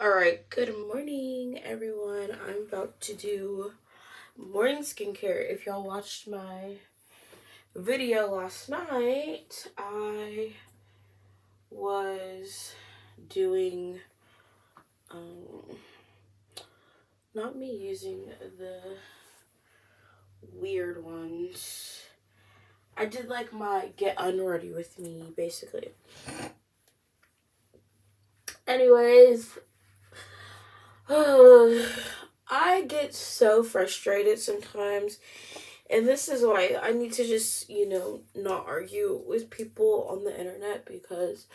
Alright, good morning everyone. I'm about to do morning skincare. If y'all watched my video last night, I was doing, not me using the weird ones. I did like my get unready with me, basically. Anyways, I get so frustrated sometimes, and this is why I need to just, not argue with people on the internet because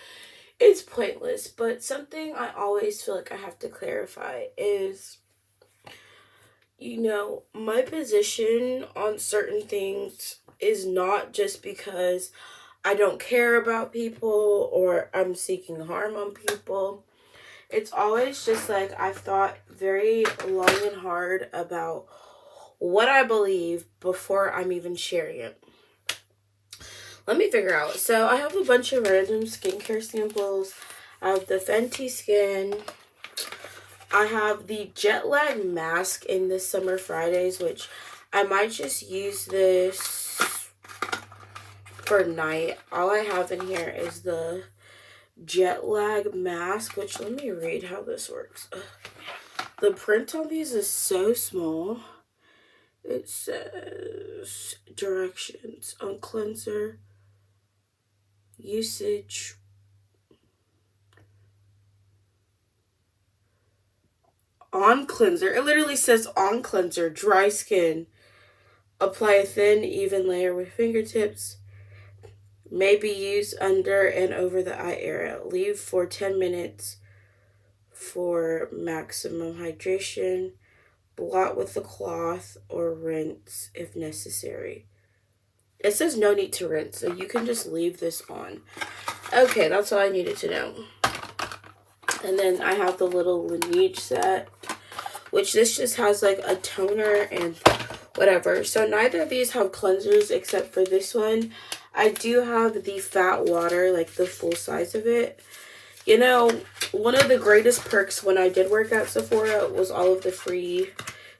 it's pointless. But something I always feel like I have to clarify is, my position on certain things is not just because I don't care about people or I'm seeking harm on people. It's always just like I've thought very long and hard about what I believe before I'm even sharing it. Let me figure out. So I have a bunch of random skincare samples. I have the Fenty Skin. I have the Jet Lag Mask in the Summer Fridays, which I might just use this for night. All I have in here is the Jet Lag Mask, which let me read how this works. The print on these is so small. It says directions on cleanser, usage, on cleanser. It literally says on cleanser, dry skin. Apply a thin, even layer with fingertips. May be used under and over the eye area. Leave for 10 minutes for maximum hydration. Blot with a cloth or rinse if necessary. It says no need to rinse, so you can just leave this on. Okay, that's all I needed to know. And then I have the little Laneige set, which this just has like a toner and whatever. So neither of these have cleansers except for this one. I do have the Fat Water, like the full size of it. You know, one of the greatest perks when I did work at Sephora was all of the free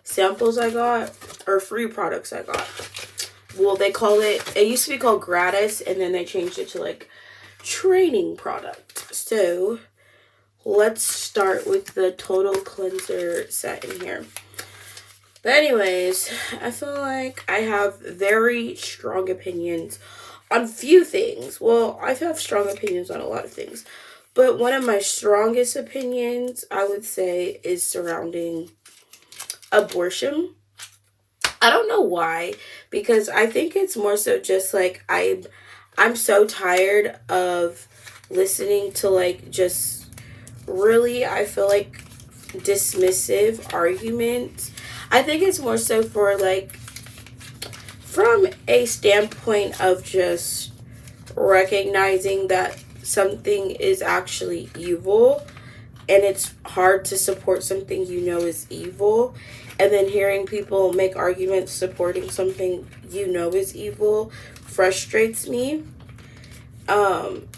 samples I got, or free products I got. Well, it used to be called gratis, and then they changed it to like training product. So let's start with the total cleanser set in here. But anyways, I feel like I have very strong opinions on few things. Well, I have strong opinions on a lot of things. But one of my strongest opinions, I would say, is surrounding abortion. I don't know why, because I think it's more so just like I'm so tired of listening to like just really, I feel like, dismissive arguments. I think it's more so for like from a standpoint of just recognizing that something is actually evil, and it's hard to support something you know is evil, and then hearing people make arguments supporting something you know is evil frustrates me. um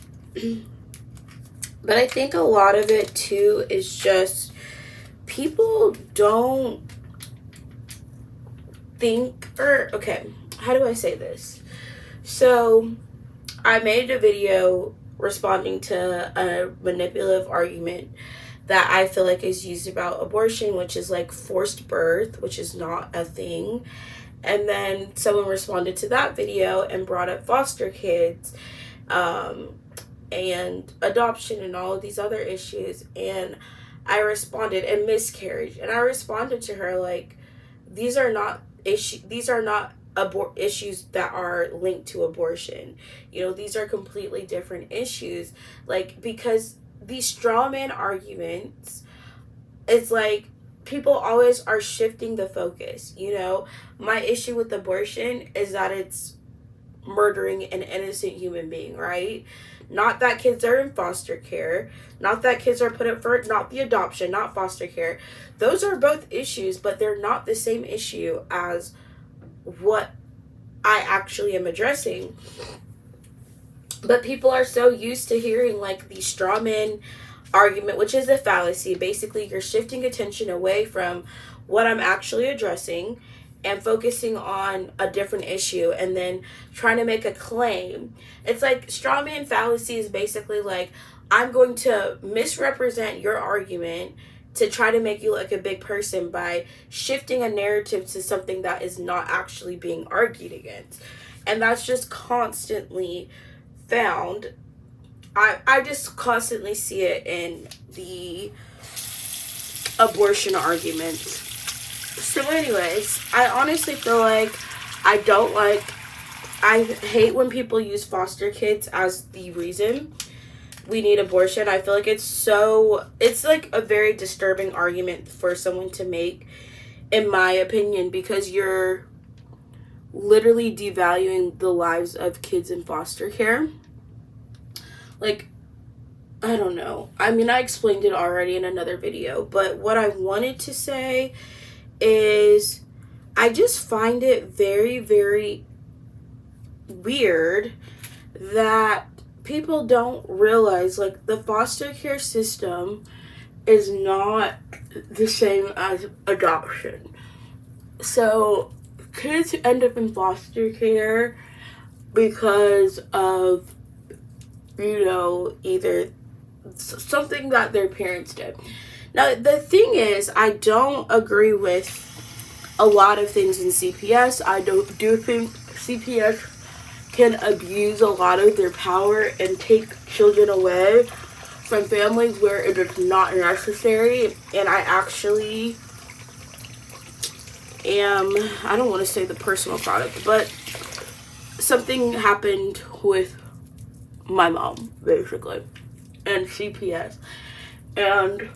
but I think a lot of it too is just people don't think, or okay, how do I say this? So I made a video responding to a manipulative argument that I feel like is used about abortion, which is like forced birth, which is not a thing. And then someone responded to that video and brought up foster kids, and adoption and all of these other issues. And I responded, and miscarriage. And I responded to her like, these are not issues that are linked to abortion. These are completely different issues. Like, because these straw man arguments, it's like people always are shifting the focus. My issue with abortion is that it's murdering an innocent human being, right? Not that kids are in foster care, not that kids are put up for, not the adoption, not foster care. Those are both issues, but they're not the same issue as what I actually am addressing. But people are so used to hearing like these straw man argument, which is a fallacy. Basically, you're shifting attention away from what I'm actually addressing and focusing on a different issue and then trying to make a claim. It's like straw man fallacy is basically like, I'm going to misrepresent your argument to try to make you look like a big person by shifting a narrative to something that is not actually being argued against. And that's just constantly found. I just constantly see it in the abortion arguments. So anyways, I honestly feel like I hate when people use foster kids as the reason we need abortion. I feel like it's like a very disturbing argument for someone to make, in my opinion, because you're literally devaluing the lives of kids in foster care. Like, I don't know. I mean, I explained it already in another video, but what I wanted to say is I just find it very, very weird that people don't realize, like, the foster care system is not the same as adoption. So kids end up in foster care because of, either something that their parents did. Now, the thing is, I don't agree with a lot of things in CPS. I do think CPS can abuse a lot of their power and take children away from families where it is not necessary. And I actually I don't want to say the personal product, but something happened with my mom, basically, and CPS. And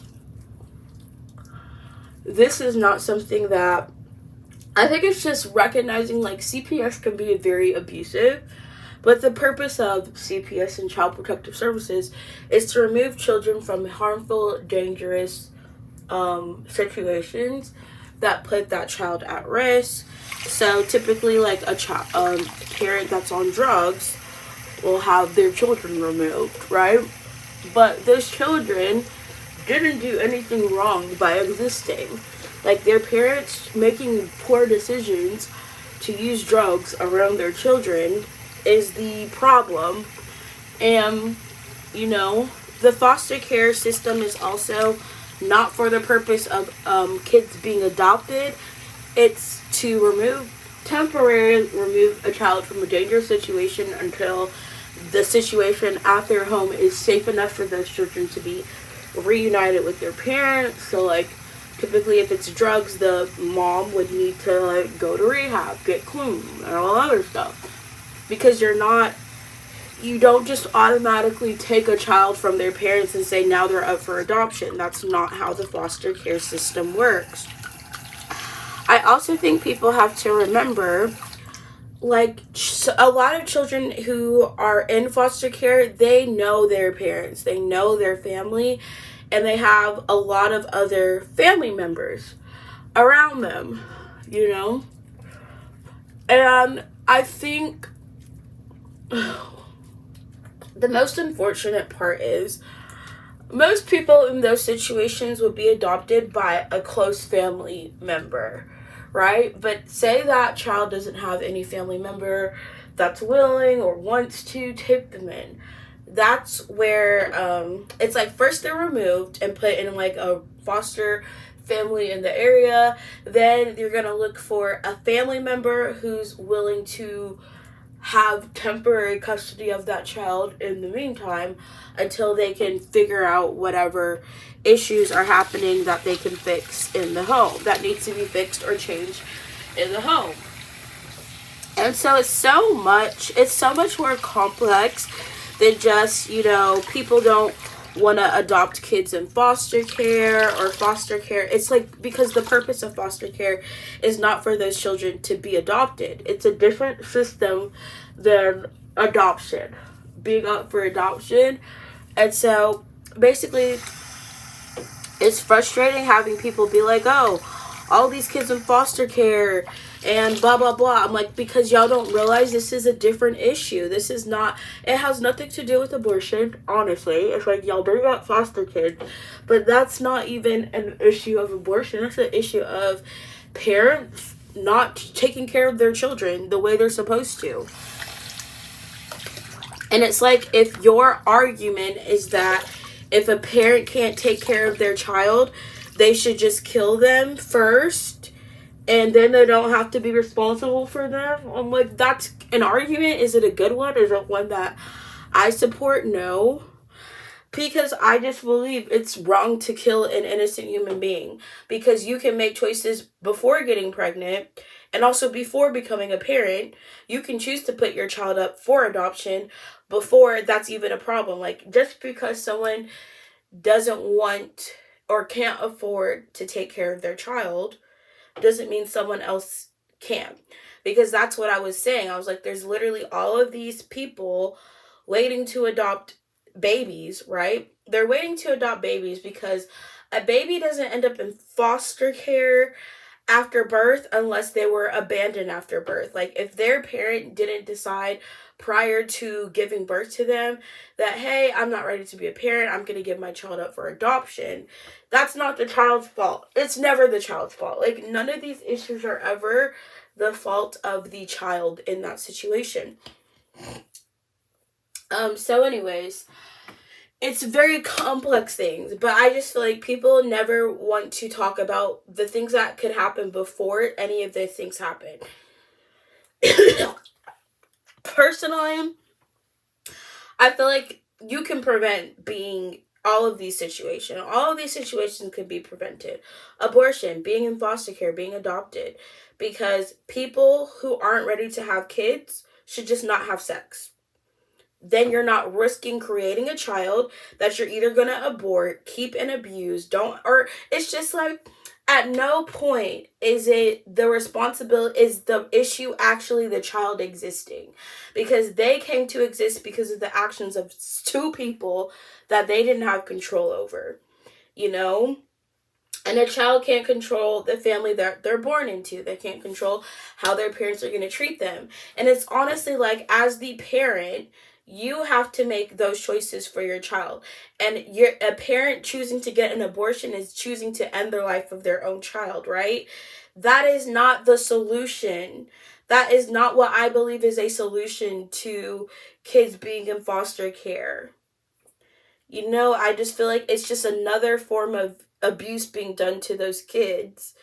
this is not something that, I think it's just recognizing, like, CPS can be very abusive, but the purpose of CPS and Child Protective Services is to remove children from harmful, dangerous situations that put that child at risk. So typically, like, a parent that's on drugs will have their children removed, right? But those children didn't do anything wrong by existing. Like, their parents making poor decisions to use drugs around their children is the problem. And, the foster care system is also not for the purpose of kids being adopted. It's to temporarily remove a child from a dangerous situation until the situation at their home is safe enough for those children to be reunited with their parents. So, like, typically if it's drugs, the mom would need to, like, go to rehab, get clean, and all other stuff. Because you don't just automatically take a child from their parents and say now they're up for adoption. That's not how the foster care system works. I also think people have to remember, like, a lot of children who are in foster care, they know their parents, they know their family, and they have a lot of other family members around them, And I think the most unfortunate part is most people in those situations would be adopted by a close family member, right? But say that child doesn't have any family member that's willing or wants to take them in. That's where it's like, first they're removed and put in, like, a foster family in the area. Then you're gonna look for a family member who's willing to have temporary custody of that child in the meantime until they can figure out whatever issues are happening that they can fix in the home, that needs to be fixed or changed in the home. And so it's so much more complex than just, people don't want to adopt kids in foster care or foster care. It's like, because the purpose of foster care is not for those children to be adopted. It's a different system than adoption, being up for adoption. And so basically it's frustrating having people be like, oh, all these kids in foster care, and blah blah blah. I'm like, because y'all don't realize this is a different issue. This is not, it has nothing to do with abortion, honestly. It's like y'all bring up foster kids, but that's not even an issue of abortion. That's an issue of parents not taking care of their children the way they're supposed to. And it's like, if your argument is that if a parent can't take care of their child, they should just kill them first and then they don't have to be responsible for them. I'm like, that's an argument. Is it a good one? Is it one that I support? No. Because I just believe it's wrong to kill an innocent human being. Because you can make choices before getting pregnant and also before becoming a parent. You can choose to put your child up for adoption before that's even a problem. Like, just because someone doesn't want or can't afford to take care of their child doesn't mean someone else can. Because that's what I was saying. I was like, there's literally all of these people waiting to adopt babies, right? They're waiting to adopt babies because a baby doesn't end up in foster care after birth unless they were abandoned after birth. Like, if their parent didn't decide prior to giving birth to them that, hey, I'm not ready to be a parent, I'm going to give my child up for adoption, that's not the child's fault. It's never the child's fault. Like, none of these issues are ever the fault of the child in that situation. So anyways, it's very complex things, but I just feel like people never want to talk about the things that could happen before any of these things happen. Personally, I feel like you can prevent being all of these situations. All of these situations could be prevented. Abortion, being in foster care, being adopted. Because people who aren't ready to have kids should just not have sex. Then you're not risking creating a child that you're either going to abort, keep and abuse, or it's just like, at no point is it the responsibility, is the issue actually the child existing, because they came to exist because of the actions of two people that they didn't have control over, you know? And a child can't control the family that they're born into. They can't control how their parents are going to treat them. And it's honestly like, as the parent, you have to make those choices for your child. And a parent choosing to get an abortion is choosing to end the life of their own child, right? That is not the solution. That is not what I believe is a solution to kids being in foster care. You know, I just feel like it's just another form of abuse being done to those kids.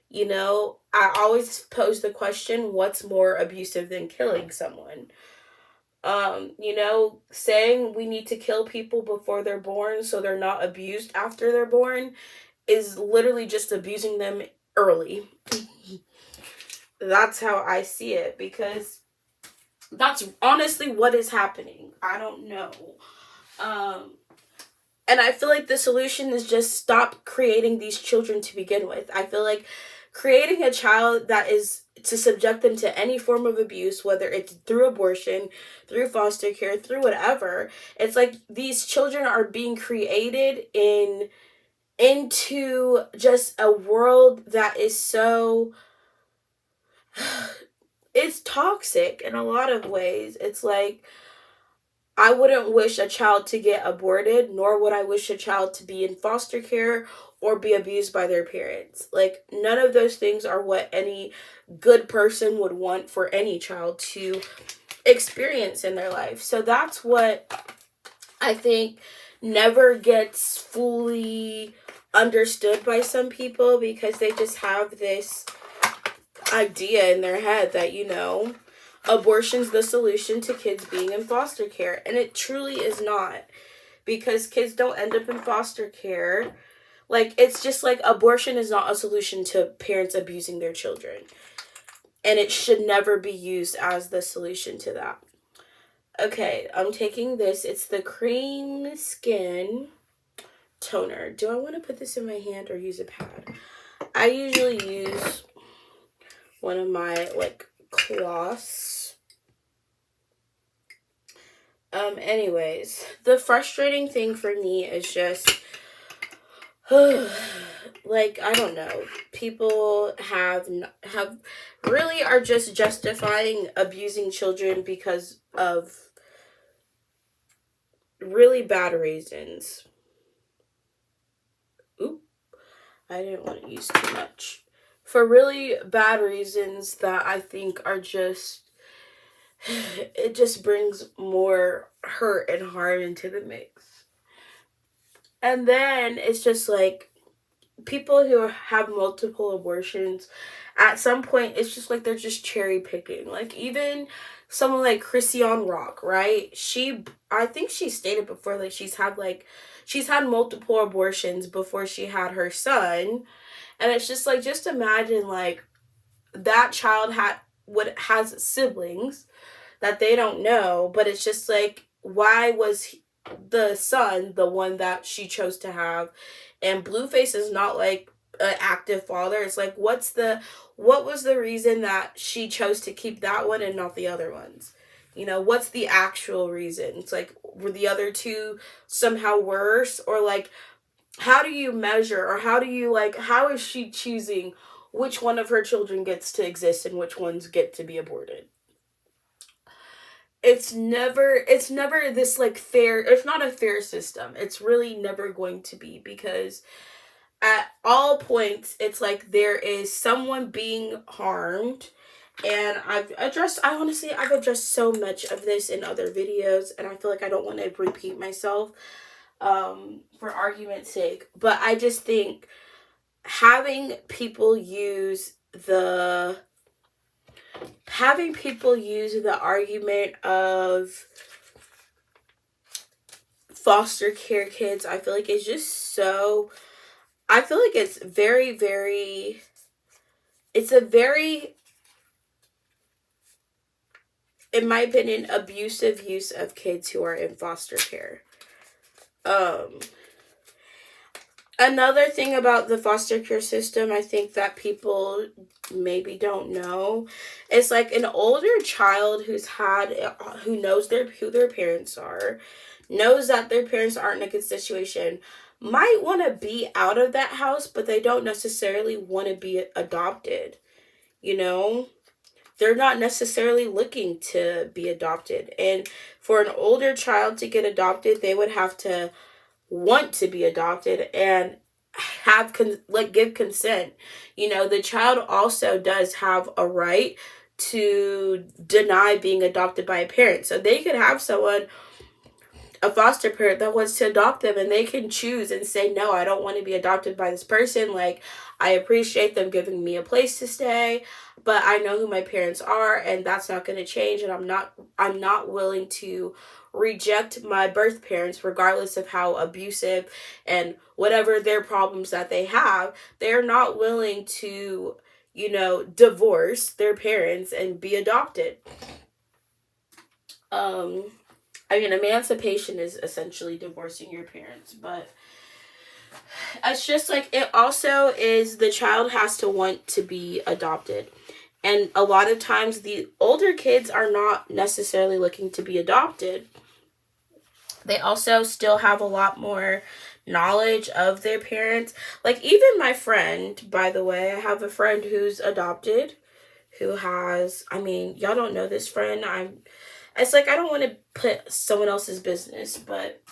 You know, I always pose the question, what's more abusive than killing someone? You know, saying we need to kill people before they're born so they're not abused after they're born is literally just abusing them early. That's how I see it, because that's honestly what is happening. I don't know. And I feel like the solution is just stop creating these children to begin with. I feel like creating a child that is to subject them to any form of abuse, whether it's through abortion, through foster care, through whatever, it's like these children are being created into just a world that is so it's toxic in a lot of ways. It's like, I wouldn't wish a child to get aborted, nor would I wish a child to be in foster care or be abused by their parents. Like, none of those things are what any good person would want for any child to experience in their life. So that's what I think never gets fully understood by some people, because they just have this idea in their head that, you know, abortion's the solution to kids being in foster care. And it truly is not, because kids don't end up in foster care. Like, it's just like, abortion is not a solution to parents abusing their children. And it should never be used as the solution to that. Okay, I'm taking this. It's the Cream Skin Toner. Do I want to put this in my hand or use a pad? I usually use one of my, like, cloths. Anyways, the frustrating thing for me is just like, I don't know, people have really are just justifying abusing children because of really bad reasons. Oop, I didn't want to use too much. For really bad reasons that I think are just, it just brings more hurt and harm into the mix. And then it's just like people who have multiple abortions, at some point it's just like they're just cherry picking. Like even someone like Chrisean Rock, right? I think she stated before, like she's had multiple abortions before she had her son. And it's just like, just imagine like that child has siblings that they don't know, but it's just like, why was the son the one that she chose to have? And Blueface is not like an active father. It's like, what was the reason that she chose to keep that one and not the other ones? You know, what's the actual reason? It's like, were the other two somehow worse? Or like, how do you measure, or how do you, like, how is she choosing which one of her children gets to exist and which ones get to be aborted? It's never this like fair, it's not a fair system. It's really never going to be, because at all points it's like there is someone being harmed. And I honestly, I've addressed so much of this in other videos, and I feel like I don't want to repeat myself for argument's sake. But I just think having people use the argument of foster care kids, I feel like it's just so, I feel like it's very, very, it's a very, in my opinion, abusive use of kids who are in foster care. Another thing about the foster care system, I think that people maybe don't know, is like an older child who knows who their parents are, knows that their parents aren't in a good situation, might want to be out of that house, but they don't necessarily want to be adopted. You know, they're not necessarily looking to be adopted. And for an older child to get adopted, they would have to want to be adopted and give consent. You know, the child also does have a right to deny being adopted by a parent. So they could have a foster parent that wants to adopt them, and they can choose and say, no, I don't want to be adopted by this person. Like, I appreciate them giving me a place to stay, but I know who my parents are, and that's not going to change. And I'm not willing to reject my birth parents, regardless of how abusive and whatever their problems that they have. They're not willing to, divorce their parents and be adopted. I mean, emancipation is essentially divorcing your parents, but it's just like, it also is, the child has to want to be adopted. And a lot of times the older kids are not necessarily looking to be adopted. They also still have a lot more knowledge of their parents. Like, even my friend, by the way, I have a friend who's adopted, who has, I mean, y'all don't know this friend. It's like, I don't want to put someone else's business, but,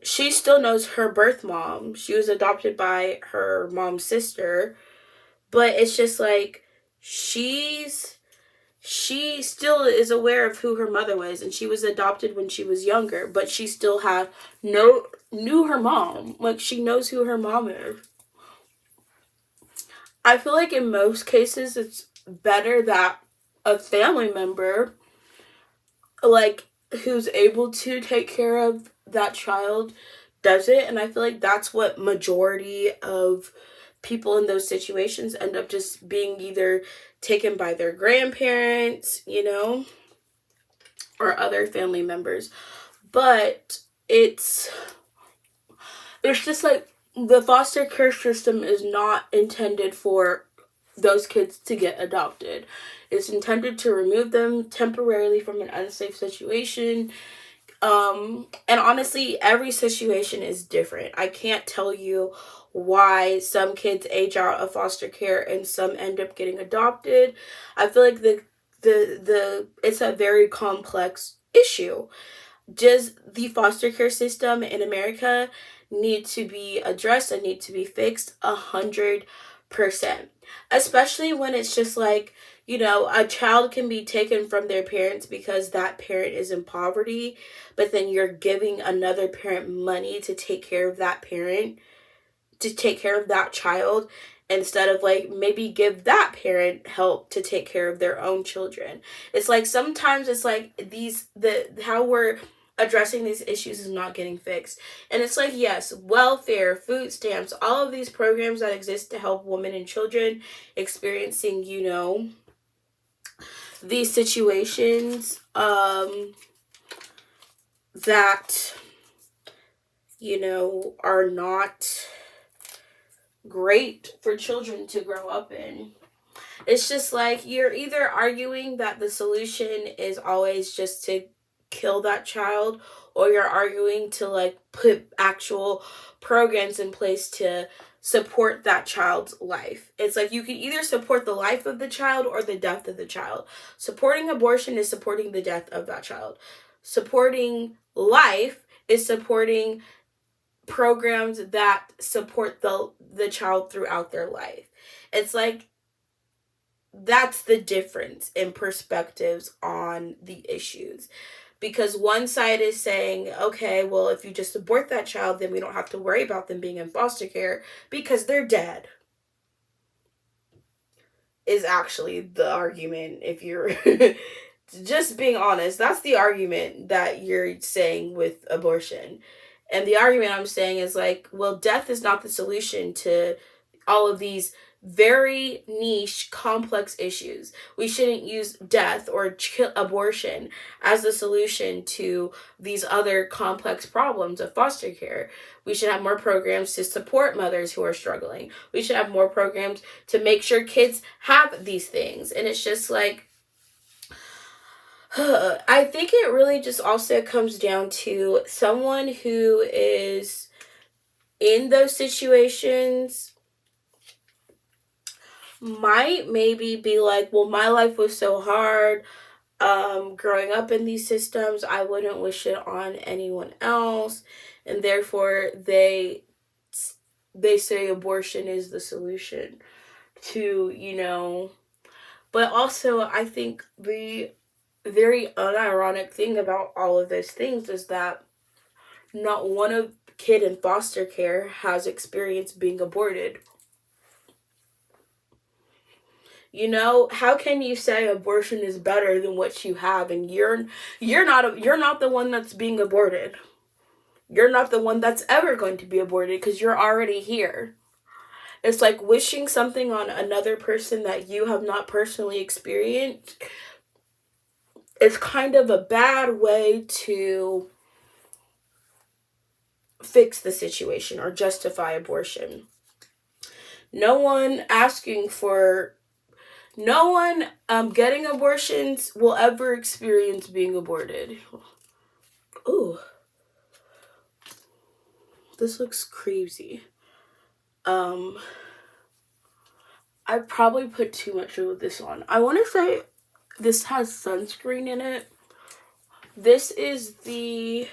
she still knows her birth mom. She was adopted by her mom's sister, but it's just like, she still is aware of who her mother was, and she was adopted when she was younger, but she still knew her mom. Like, she knows who her mom is. I feel like in most cases it's better that a family member, like, who's able to take care of that child, does it. And I feel like that's what majority of people in those situations end up just being either taken by their grandparents, or other family members. But it's just like, the foster care system is not intended for those kids to get adopted. It's intended to remove them temporarily from an unsafe situation, And honestly, every situation is different. I can't tell you why some kids age out of foster care and some end up getting adopted. I feel like the it's a very complex issue. Does the foster care system in America need to be addressed and need to be fixed? 100%. Especially when it's just like, a child can be taken from their parents because that parent is in poverty, but then you're giving another parent money to take care of that parent, to take care of that child, instead of like maybe give that parent help to take care of their own children. It's like sometimes it's like the how we're addressing these issues is not getting fixed. And it's like, yes, welfare, food stamps, all of these programs that exist to help women and children experiencing, these situations, that, are not great for children to grow up in. It's just like you're either arguing that the solution is always just to kill that child, or you're arguing to like put actual programs in place to support that child's life. It's like you can either support the life of the child or the death of the child. Supporting abortion is supporting the death of that child. Supporting life is supporting programs that support the child throughout their life. It's like that's the difference in perspectives on the issues. Because one side is saying, okay, well, if you just abort that child, then we don't have to worry about them being in foster care because they're dead. Is actually the argument. If you're just being honest, that's the argument that you're saying with abortion. And the argument I'm saying is like, well, death is not the solution to all of these very niche, complex issues. We shouldn't use death or abortion as the solution to these other complex problems of foster care. We should have more programs to support mothers who are struggling. We should have more programs to make sure kids have these things. And it's just like, I think it really just also comes down to someone who is in those situations might maybe be like, well, my life was so hard growing up in these systems, I wouldn't wish it on anyone else, and therefore they say abortion is the solution to, but also I think the very unironic thing about all of those things is that not one of kid in foster care has experienced being aborted. How can you say abortion is better than what you have, and you're not the one that's being aborted. You're not the one that's ever going to be aborted because you're already here. It's like wishing something on another person that you have not personally experienced. It's kind of a bad way to fix the situation or justify abortion. No one getting abortions will ever experience being aborted. Ooh. This looks crazy. I probably put too much of this on. I want to say this has sunscreen in it. This is the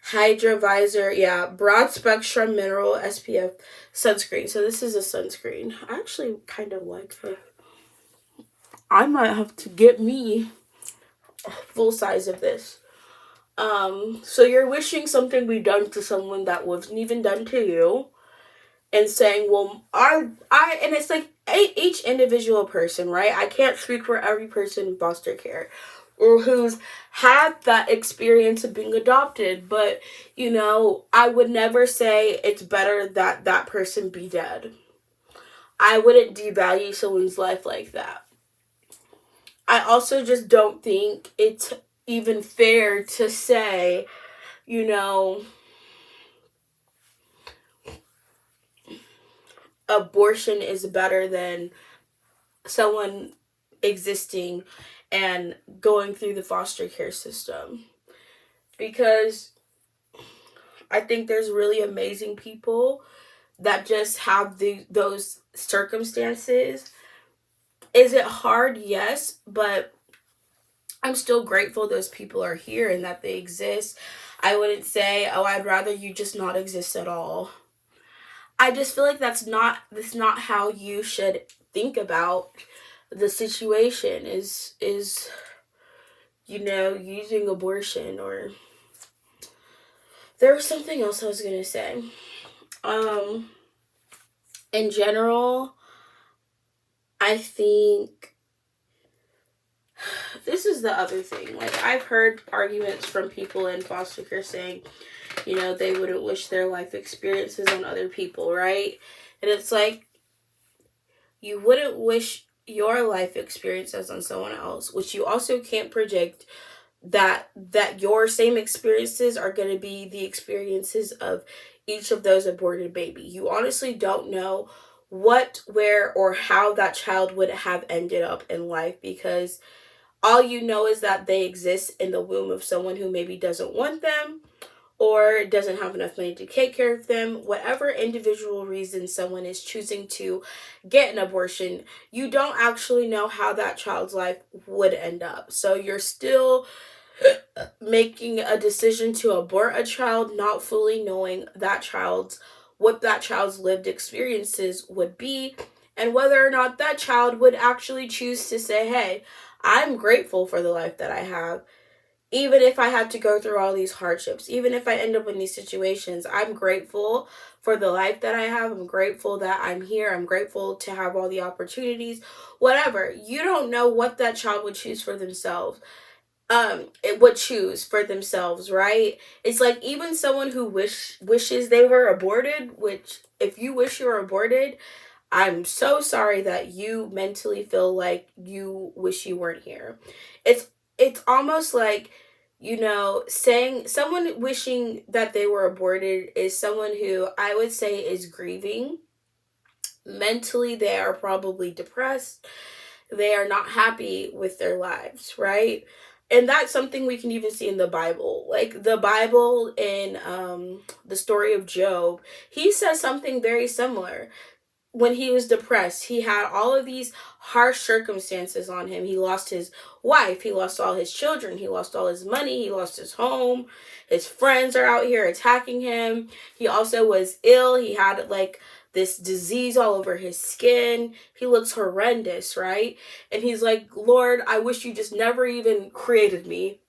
Hydrovisor, broad spectrum mineral SPF sunscreen. So this is a sunscreen. I actually kind of like it. I might have to get me a full size of this. So you're wishing something be done to someone that wasn't even done to you, and saying, well, and it's like each individual person, right? I can't speak for every person in foster care or who's had that experience of being adopted, but, I would never say it's better that that person be dead. I wouldn't devalue someone's life like that. I also just don't think it's even fair to say, abortion is better than someone existing and going through the foster care system. because I think there's really amazing people that just have those circumstances. Is it hard? Yes, but I'm still grateful those people are here and that they exist. I wouldn't say, "Oh, I'd rather you just not exist at all." I just feel like that's not how you should think about the situation is using abortion. Or there was something else I was going to say. Um in general, I think this is the other thing. Like, I've heard arguments from people in foster care saying, they wouldn't wish their life experiences on other people, right? And it's like, you wouldn't wish your life experiences on someone else, which you also can't project that your same experiences are going to be the experiences of each of those aborted baby. You honestly don't know what, where, or how that child would have ended up in life, because all you know is that they exist in the womb of someone who maybe doesn't want them or doesn't have enough money to take care of them. Whatever individual reason someone is choosing to get an abortion, you don't actually know how that child's life would end up. So you're still making a decision to abort a child, not fully knowing what that child's lived experiences would be, and whether or not that child would actually choose to say, "Hey, I'm grateful for the life that I have. Even if I had to go through all these hardships, even if I end up in these situations, I'm grateful for the life that I have. I'm grateful that I'm here. I'm grateful to have all the opportunities." Whatever. You don't know what that child would choose for themselves. It would choose for themselves, right? It's like, even someone who wishes they were aborted, which, if you wish you were aborted, I'm so sorry that you mentally feel like you wish you weren't here. It's almost like, saying someone wishing that they were aborted is someone who I would say is grieving. Mentally, they are probably depressed. They are not happy with their lives, right? And that's something we can even see in the Bible. Like, the Bible, in the story of Job, he says something very similar. When he was depressed, he had all of these harsh circumstances on him. He lost his wife, he lost all his children, he lost all his money, he lost his home. His friends are out here attacking him. He also was ill. He had like this disease all over his skin. He looks horrendous, right? And he's like, "Lord, I wish you just never even created me.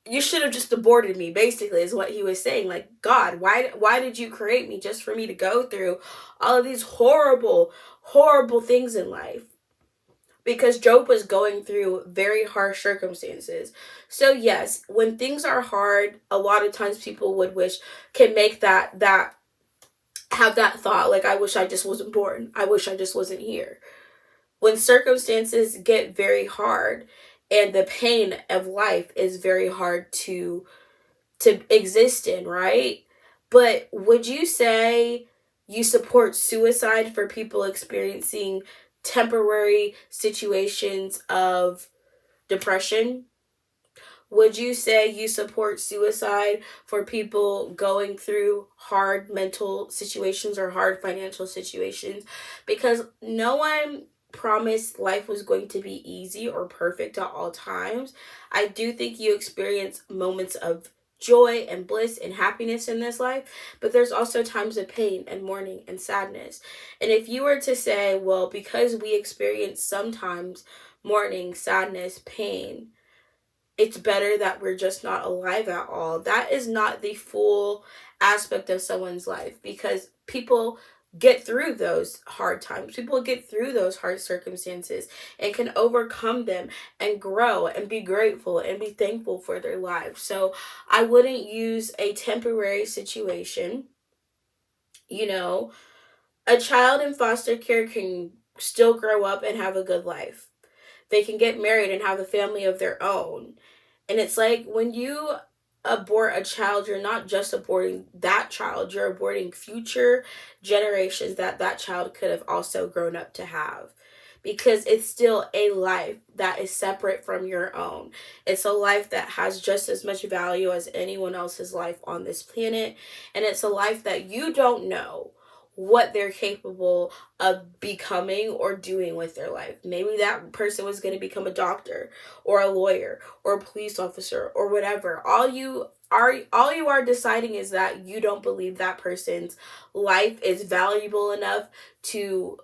You should have just aborted me," basically, is what he was saying. Like, "God, why did you create me just for me to go through all of these horrible things in life?" Because Job was going through very harsh circumstances. So yes, when things are hard, a lot of times people would wish, can make that have that thought, like, "I wish I just wasn't born. I wish I just wasn't here." When circumstances get very hard and the pain of life is very hard to exist in, right? But would you say you support suicide for people experiencing temporary situations of depression? Would you say you support suicide for people going through hard mental situations or hard financial situations? Because no one promised life was going to be easy or perfect at all times. I do think you experience moments of joy and bliss and happiness in this life, but there's also times of pain and mourning and sadness. And if you were to say, well, because we experience sometimes mourning, sadness, pain, it's better that we're just not alive at all. That is not the full aspect of someone's life, because people get through those hard times. People get through those hard circumstances and can overcome them and grow and be grateful and be thankful for their lives. So I wouldn't use a temporary situation. You know, a child in foster care can still grow up and have a good life. They can get married and have a family of their own. And it's like, when you abort a child, you're not just aborting that child, you're aborting future generations that child could have also grown up to have. because it's still a life that is separate from your own. It's a life that has just as much value as anyone else's life on this planet. And it's a life that you don't know what they're capable of becoming or doing with their life. Maybe that person was going to become a doctor or a lawyer or a police officer or whatever. All you are deciding is that you don't believe that person's life is valuable enough to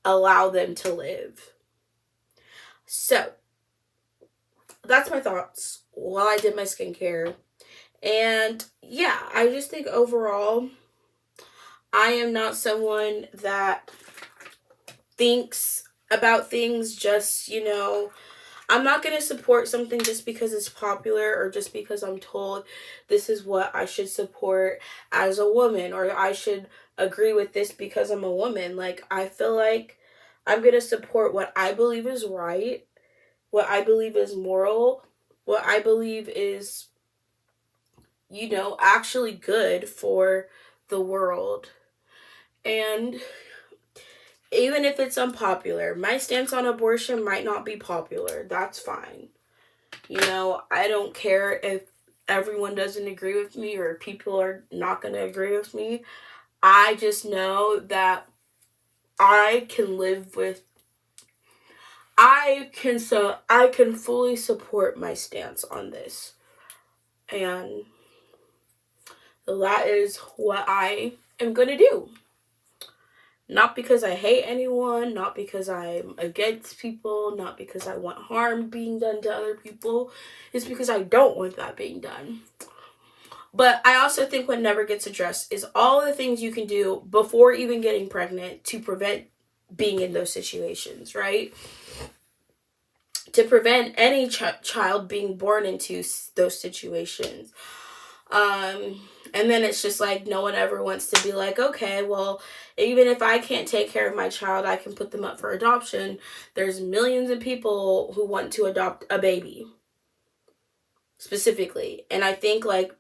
allow them to live. So that's my thoughts while I did my skincare. And yeah, I just think overall, I am not someone that thinks about things just, I'm not going to support something just because it's popular or just because I'm told this is what I should support as a woman, or I should agree with this because I'm a woman. Like, I feel like I'm going to support what I believe is right, what I believe is moral, what I believe is, actually good for the world. And even if it's unpopular, my stance on abortion might not be popular. That's fine. I don't care if everyone doesn't agree with me or people are not going to agree with me. I just know that I can fully support my stance on this. And that is what I am going to do. Not because I hate anyone, not because I'm against people, not because I want harm being done to other people. It's because I don't want that being done. But I also think what never gets addressed is all the things you can do before even getting pregnant to prevent being in those situations, right? To prevent any child being born into those situations. And then it's just like no one ever wants to be like, okay, well, even if I can't take care of my child, I can put them up for adoption. There's millions of people who want to adopt a baby specifically. And I think, like,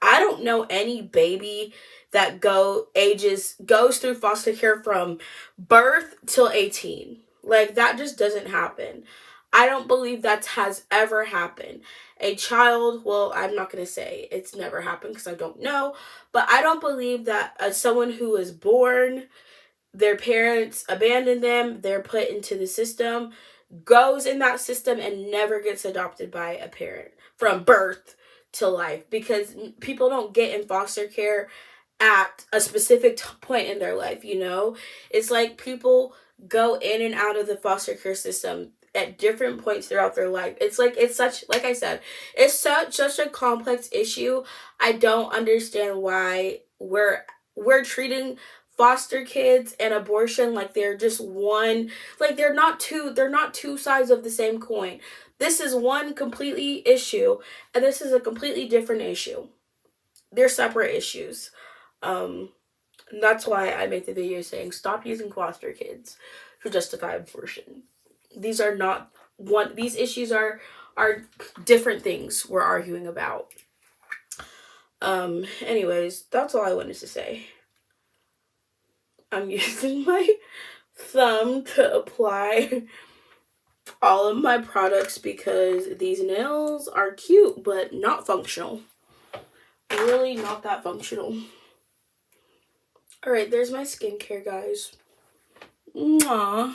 I don't know any baby that goes through foster care from birth till 18. Like, that just doesn't happen. I don't believe that has ever happened. A child, well, I'm not going to say it's never happened because I don't know, but I don't believe that someone who is born, their parents abandon them, they're put into the system, goes in that system and never gets adopted by a parent from birth to life, because people don't get in foster care at a specific point in their life. It's like people go in and out of the foster care system at different points throughout their life. It's like I said, it's such a complex issue. I don't understand why we're treating foster kids and abortion like they're just one, like they're not two sides of the same coin. This is one completely issue, and this is a completely different issue. They're separate issues. And that's why I made the video saying stop using foster kids to justify abortion. These are not one. These issues are different things we're arguing about. Anyways, that's all I wanted to say. I'm using my thumb to apply all of my products because these nails are cute but not functional. Really not that functional. Alright, there's my skincare, guys. Mwah.